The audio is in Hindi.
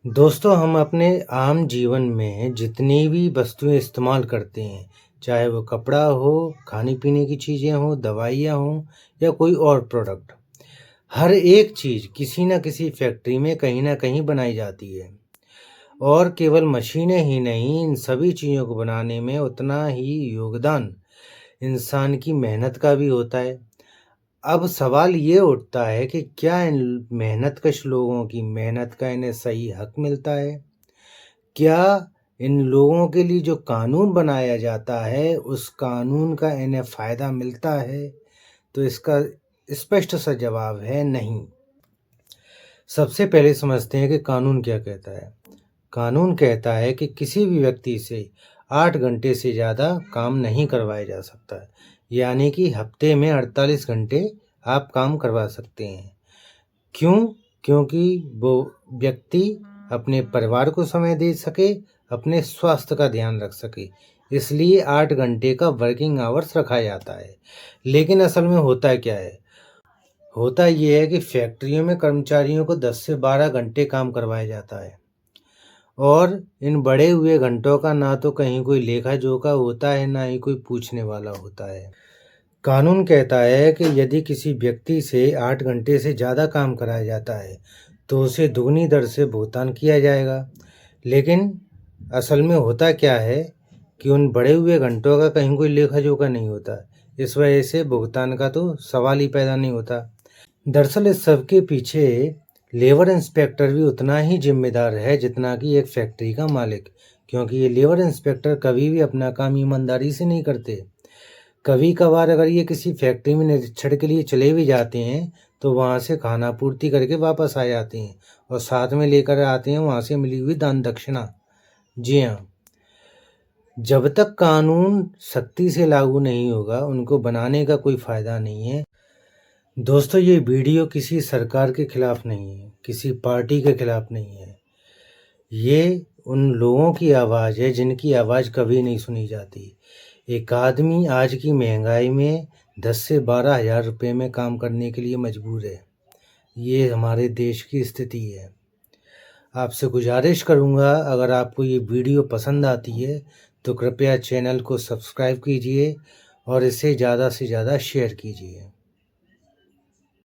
दोस्तों, हम अपने आम जीवन में जितनी भी वस्तुएं इस्तेमाल करते हैं, चाहे वो कपड़ा हो, खाने-पीने की चीज़ें हों, दवाइयाँ हों या कोई और प्रोडक्ट, हर एक चीज़ किसी न किसी फैक्ट्री में कहीं न कहीं बनाई जाती है। और केवल मशीनें ही नहीं, इन सभी चीज़ों को बनाने में उतना ही योगदान इंसान की मेहनत का भी होता है। अब सवाल ये उठता है कि क्या इन मेहनतकश लोगों की मेहनत का इन्हें सही हक मिलता है? क्या इन लोगों के लिए जो कानून बनाया जाता है, उस कानून का इन्हें फ़ायदा मिलता है? तो इसका स्पष्ट सा जवाब है नहीं। सबसे पहले समझते हैं कि कानून क्या कहता है। कानून कहता है कि किसी भी व्यक्ति से 8 घंटे से ज़्यादा काम नहीं करवाया जा सकता है। यानी कि हफ्ते में 48 घंटे आप काम करवा सकते हैं। क्यों? क्योंकि वो व्यक्ति अपने परिवार को समय दे सके, अपने स्वास्थ्य का ध्यान रख सके। इसलिए 8 घंटे का वर्किंग आवर्स रखा जाता है। लेकिन असल में होता क्या है? होता ये है कि फैक्ट्रियों में कर्मचारियों को 10 से 12 घंटे काम करवाया जाता है और इन बढ़े हुए घंटों का ना तो कहीं कोई लेखा-जोखा होता है, ना ही कोई पूछने वाला होता है। कानून कहता है कि यदि किसी व्यक्ति से 8 घंटे से ज़्यादा काम कराया जाता है, तो उसे दुगनी दर से भुगतान किया जाएगा। लेकिन असल में होता क्या है कि उन बढ़े हुए घंटों का कहीं कोई लेखा-जोखा नहीं होता। इस वजह से भुगतान का तो सवाल ही पैदा नहीं होता। दरअसल इस सब के पीछे लेबर इंस्पेक्टर भी उतना ही जिम्मेदार है जितना कि एक फैक्ट्री का मालिक, क्योंकि ये लेबर इंस्पेक्टर कभी भी अपना काम ईमानदारी से नहीं करते। कभी कभार अगर ये किसी फैक्ट्री में निरीक्षण के लिए चले भी जाते हैं, तो वहाँ से खाना पूर्ति करके वापस आ जाते हैं और साथ में लेकर आते हैं वहाँ से मिली हुई दान दक्षिणा। जी हाँ, जब तक कानून सख्ती से लागू नहीं होगा, उनको बनाने का कोई फ़ायदा नहीं है। दोस्तों, ये वीडियो किसी सरकार के खिलाफ नहीं है, किसी पार्टी के खिलाफ नहीं है। ये उन लोगों की आवाज़ है जिनकी आवाज़ कभी नहीं सुनी जाती। एक आदमी आज की महंगाई में 10 से 12 हज़ार रुपये में काम करने के लिए मजबूर है। ये हमारे देश की स्थिति है। आपसे गुजारिश करूँगा, अगर आपको ये वीडियो पसंद आती है तो कृपया चैनल को सब्सक्राइब कीजिए और इसे ज़्यादा से ज़्यादा शेयर कीजिए।